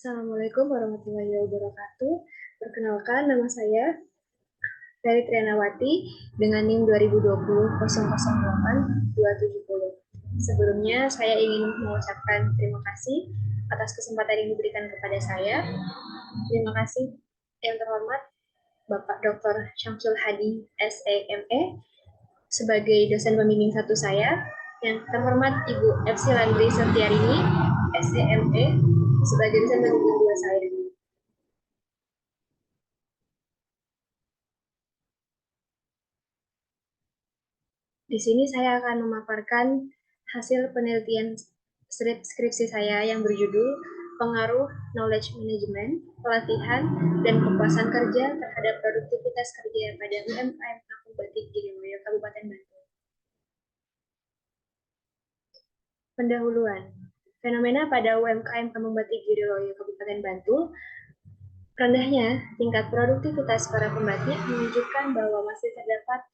Assalamualaikum warahmatullahi wabarakatuh. Perkenalkan, nama saya Ferry Trianawati dengan NIM 2020-008-270. Sebelumnya, saya ingin mengucapkan terima kasih atas kesempatan yang diberikan kepada saya. Terima kasih yang terhormat Bapak Dr. Syamsul Hadi, SEME, sebagai dosen pembimbing satu saya. Yang terhormat Ibu Epsilandri Setiarini, SEME, sebagai dosen pembimbing dua saya. Di sini saya akan memaparkan hasil penelitian skripsi saya yang berjudul Pengaruh Knowledge Management, Pelatihan, dan Kepuasan Kerja terhadap Produktivitas Kerja pada UMKM Kampung Batik Giriloyo, Kabupaten Bantul. Pendahuluan. Fenomena pada UMKM Kampung Batik Giriloyo, Kabupaten Bantul, rendahnya tingkat produktivitas para pembatik menunjukkan bahwa masih terdapat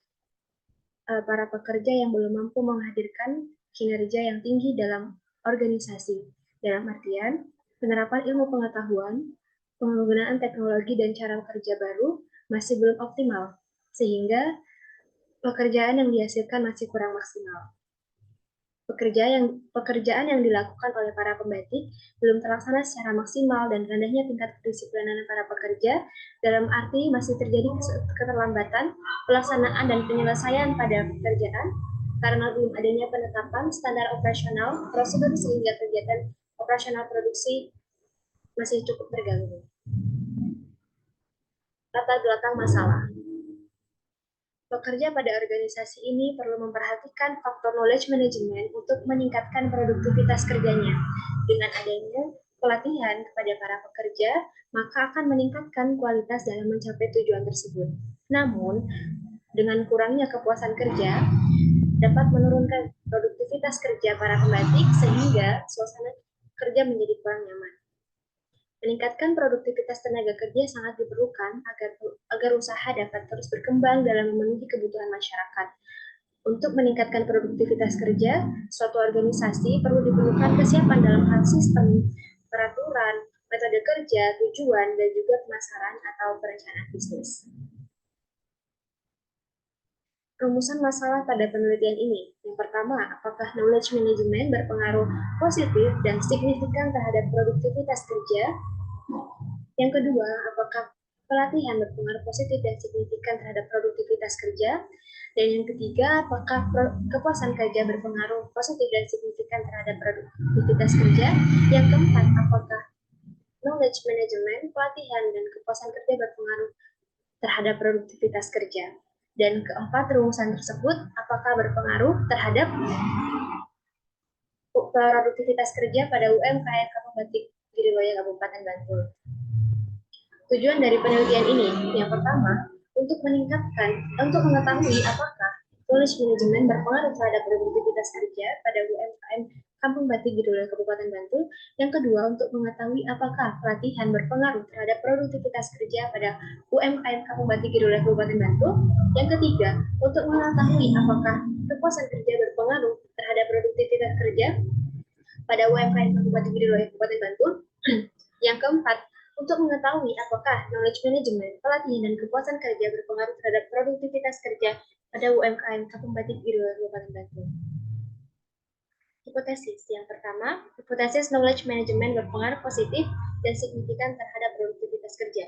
para pekerja yang belum mampu menghadirkan kinerja yang tinggi dalam organisasi. Dalam artian, penerapan ilmu pengetahuan, penggunaan teknologi dan cara kerja baru masih belum optimal, sehingga pekerjaan yang dihasilkan masih kurang maksimal. Pekerjaan yang dilakukan oleh para pembatik belum terlaksana secara maksimal dan rendahnya tingkat kedisiplinan para pekerja dalam arti masih terjadi keterlambatan pelaksanaan dan penyelesaian pada pekerjaan karena belum adanya penetapan standar operasional prosedur sehingga kegiatan operasional produksi masih cukup terganggu. Latar belakang masalah. Pekerja pada organisasi ini perlu memperhatikan faktor knowledge management untuk meningkatkan produktivitas kerjanya. Dengan adanya pelatihan kepada para pekerja, maka akan meningkatkan kualitas dalam mencapai tujuan tersebut. Namun, dengan kurangnya kepuasan kerja, dapat menurunkan produktivitas kerja para pembatik sehingga suasana kerja menjadi kurang nyaman. Meningkatkan produktivitas tenaga kerja sangat diperlukan agar usaha dapat terus berkembang dalam memenuhi kebutuhan masyarakat. Untuk meningkatkan produktivitas kerja, suatu organisasi perlu diperlukan kesiapan dalam hal sistem, peraturan, metode kerja, tujuan, dan juga pemasaran atau perencanaan bisnis. Rumusan masalah pada penelitian ini. Yang pertama, apakah knowledge management berpengaruh positif dan signifikan terhadap produktivitas kerja? Yang kedua, apakah pelatihan berpengaruh positif dan signifikan terhadap produktivitas kerja? Dan yang ketiga, apakah kepuasan kerja berpengaruh positif dan signifikan terhadap produktivitas kerja? Yang keempat, apakah knowledge management, pelatihan, dan kepuasan kerja berpengaruh terhadap produktivitas kerja? Dan keempat, rumusan tersebut apakah berpengaruh terhadap produktivitas kerja pada UMKM Kampung Batik Giriloyo Kabupaten Bantul. Tujuan dari penelitian ini, yang pertama, untuk mengetahui apakah knowledge management berpengaruh terhadap produktivitas kerja pada UMKM Kampung Batik Giriloyo Kabupaten Bantul. Yang kedua, untuk mengetahui apakah pelatihan berpengaruh terhadap produktivitas kerja pada UMKM Kampung Batik Giriloyo Kabupaten Bantul. Yang ketiga, untuk mengetahui apakah kepuasan kerja berpengaruh terhadap produktivitas kerja pada UMKM Kampung Batik Giriloyo Kabupaten Bantul. Yang keempat, untuk mengetahui apakah knowledge management, pelatihan, dan kepuasan kerja berpengaruh terhadap produktivitas kerja pada UMKM Kampung Batik Giriloyo Kabupaten Bantul. Hipotesis yang pertama, hipotesis knowledge management berpengaruh positif dan signifikan terhadap produktivitas kerja.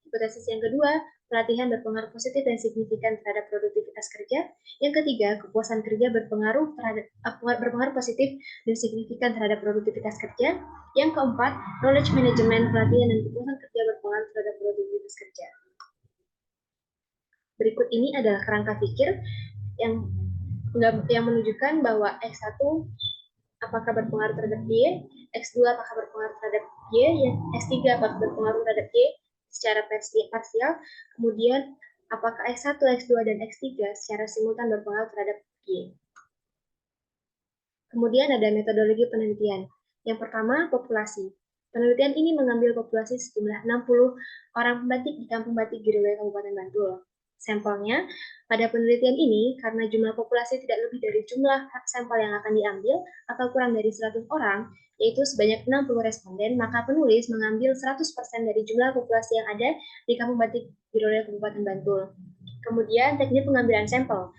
Hipotesis yang kedua, pelatihan berpengaruh positif dan signifikan terhadap produktivitas kerja. Yang ketiga, kepuasan kerja berpengaruh positif dan signifikan terhadap produktivitas kerja. Yang keempat, knowledge management, pelatihan, dan kepuasan kerja berpengaruh terhadap produktivitas kerja. Berikut ini adalah kerangka pikir yang menunjukkan bahwa X1 apakah berpengaruh terhadap Y, X2 apakah berpengaruh terhadap Y, X3 apakah berpengaruh terhadap Y secara parsial, kemudian apakah X1, X2, dan X3 secara simultan berpengaruh terhadap Y. Kemudian ada metodologi penelitian. Yang pertama, populasi. Penelitian ini mengambil populasi sejumlah 60 orang pembatik di Kampung Batik Giriloyo Kabupaten Bantul. Sampelnya, pada penelitian ini, karena jumlah populasi tidak lebih dari jumlah sampel yang akan diambil atau kurang dari 100 orang, yaitu sebanyak 60 responden, maka penulis mengambil 100% dari jumlah populasi yang ada di Kampung Batik Wilayah Kabupaten Bantul. Kemudian, teknik pengambilan sampel.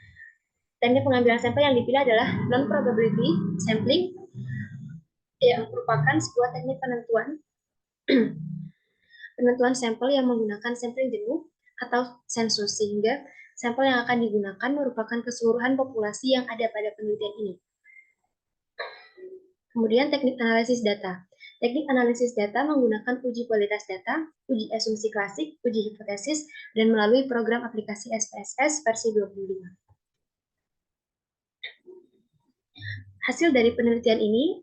Teknik pengambilan sampel yang dipilih adalah non-probability sampling, yang merupakan sebuah teknik penentuan sampel yang menggunakan sampling jenuh atau sensus, sehingga sampel yang akan digunakan merupakan keseluruhan populasi yang ada pada penelitian ini. Kemudian teknik analisis data. Teknik analisis data menggunakan uji kualitas data, uji asumsi klasik, uji hipotesis, dan melalui program aplikasi SPSS versi 25. Hasil dari penelitian ini,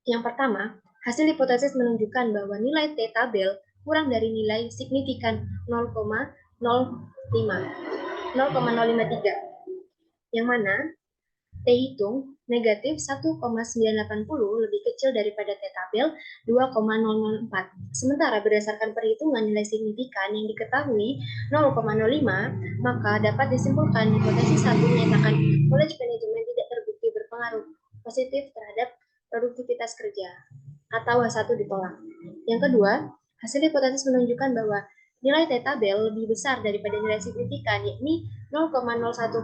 yang pertama, hasil hipotesis menunjukkan bahwa nilai T tabel kurang dari nilai signifikan 0,053, yang mana T hitung negatif 1,980 lebih kecil daripada T tabel 2,004. Sementara berdasarkan perhitungan nilai signifikan yang diketahui 0,05, maka dapat disimpulkan hipotesis 1 menyatakan knowledge management tidak terbukti berpengaruh positif terhadap produktivitas kerja, atau H1 ditolak. Yang kedua, hasil hipotesis menunjukkan bahwa nilai T tabel lebih besar daripada nilai signifikan, yakni 0,010,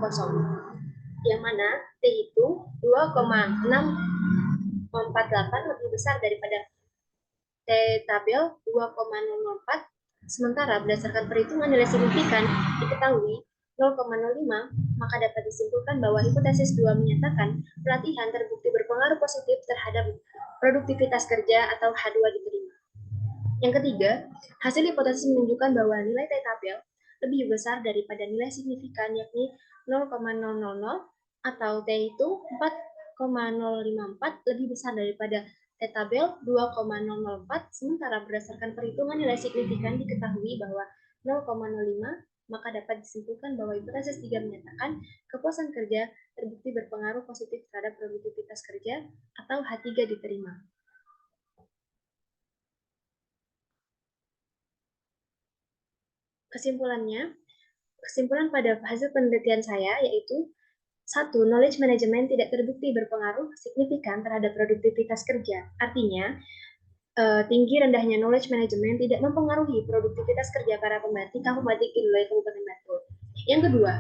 yang mana T itu 2,648 lebih besar daripada T tabel 2,004, sementara berdasarkan perhitungan nilai signifikan diketahui 0,05, maka dapat disimpulkan bahwa hipotesis 2 menyatakan pelatihan terbukti berpengaruh positif terhadap produktivitas kerja atau H2 diterima. Yang ketiga, hasil hipotesis menunjukkan bahwa nilai T tabel lebih besar daripada nilai signifikan, yakni 0,000, atau T itu 4,054 lebih besar daripada T tabel 2,004, sementara berdasarkan perhitungan nilai signifikan diketahui bahwa 0,05, maka dapat disimpulkan bahwa hipotesis 3 menyatakan kepuasan kerja terbukti berpengaruh positif terhadap produktivitas kerja atau H3 diterima. Kesimpulan pada hasil penelitian saya yaitu 1. Knowledge management tidak terbukti berpengaruh signifikan terhadap produktivitas kerja. Artinya, tinggi rendahnya knowledge management tidak mempengaruhi produktivitas kerja para pembatik Kampung Batik di wilayah Kabupaten Bantul. Yang kedua,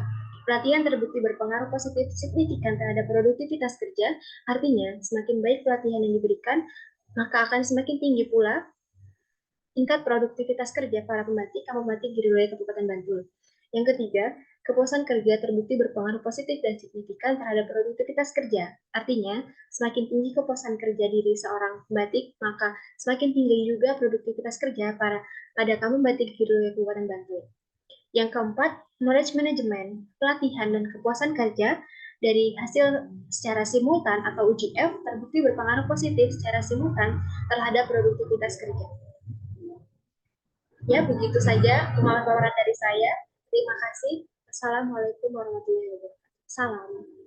pelatihan terbukti berpengaruh positif signifikan terhadap produktivitas kerja. Artinya, semakin baik pelatihan yang diberikan, maka akan semakin tinggi pula tingkat produktivitas kerja para pembatik Kampung Batik di wilayah Kabupaten Bantul. Yang ketiga, kepuasan kerja terbukti berpengaruh positif dan signifikan terhadap produktivitas kerja. Artinya, semakin tinggi kepuasan kerja diri seorang pembatik, maka semakin tinggi juga produktivitas kerja pada Kampung Batik di wilayah Kabupaten Bantul. Yang keempat, knowledge management, pelatihan dan kepuasan kerja dari hasil secara simultan atau uji F terbukti berpengaruh positif secara simultan terhadap produktivitas kerja. Ya, begitu saja pemaparan dari saya. Terima kasih. Assalamualaikum warahmatullahi wabarakatuh. Salam.